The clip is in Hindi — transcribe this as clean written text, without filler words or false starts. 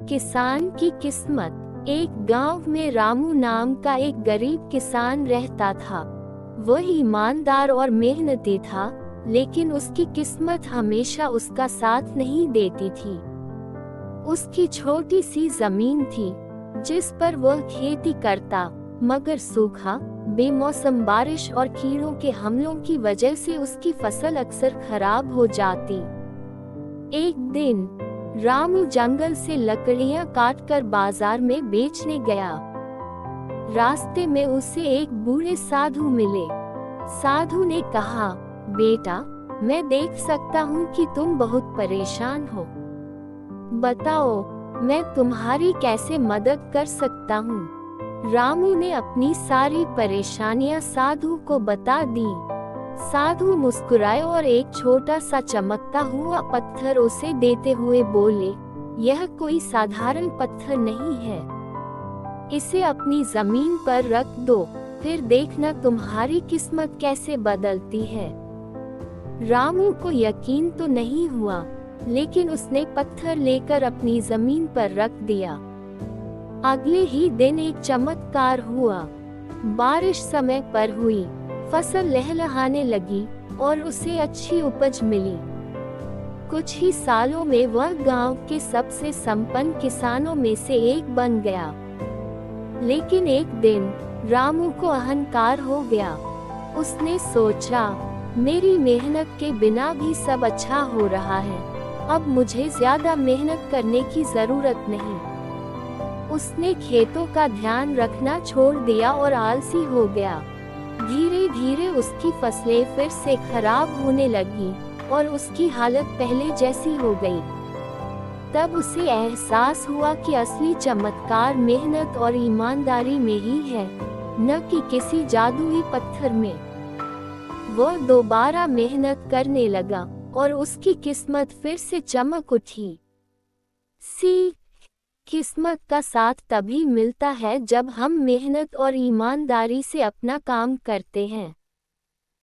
किसान की किस्मत। एक गांव में रामू नाम का एक गरीब किसान रहता था। वह ईमानदार और मेहनती था, लेकिन उसकी किस्मत हमेशा उसका साथ नहीं देती थी। उसकी छोटी सी जमीन थी जिस पर वह खेती करता, मगर सूखा, बेमौसम बारिश और कीड़ों के हमलों की वजह से उसकी फसल अक्सर खराब हो जाती। एक दिन रामू जंगल से लकड़ियां काटकर बाजार में बेचने गया। रास्ते में उसे एक बूढ़े साधु मिले। साधु ने कहा, बेटा, मैं देख सकता हूँ कि तुम बहुत परेशान हो। बताओ, मैं तुम्हारी कैसे मदद कर सकता हूँ। रामू ने अपनी सारी परेशानियां साधु को बता दी। साधु मुस्कुराए और एक छोटा सा चमकता हुआ पत्थर उसे देते हुए बोले, यह कोई साधारण पत्थर नहीं है। इसे अपनी जमीन पर रख दो, फिर देखना तुम्हारी किस्मत कैसे बदलती है। रामू को यकीन तो नहीं हुआ, लेकिन उसने पत्थर लेकर अपनी जमीन पर रख दिया। अगले ही दिन एक चमत्कार हुआ। बारिश समय पर हुई, फसल लहलहाने लगी और उसे अच्छी उपज मिली। कुछ ही सालों में वह गांव के सबसे संपन्न किसानों में से एक बन गया। लेकिन एक दिन रामू को अहंकार हो गया। उसने सोचा, मेरी मेहनत के बिना भी सब अच्छा हो रहा है, अब मुझे ज्यादा मेहनत करने की जरूरत नहीं। उसने खेतों का ध्यान रखना छोड़ दिया और आलसी हो गया। धीरे धीरे उसकी फसलें फिर से खराब होने लगी और उसकी हालत पहले जैसी हो गई। तब उसे एहसास हुआ कि असली चमत्कार मेहनत और ईमानदारी में ही है, न कि किसी जादुई पत्थर में। वह दोबारा मेहनत करने लगा और उसकी किस्मत फिर से चमक उठी। किस्मत का साथ तभी मिलता है जब हम मेहनत और ईमानदारी से अपना काम करते हैं।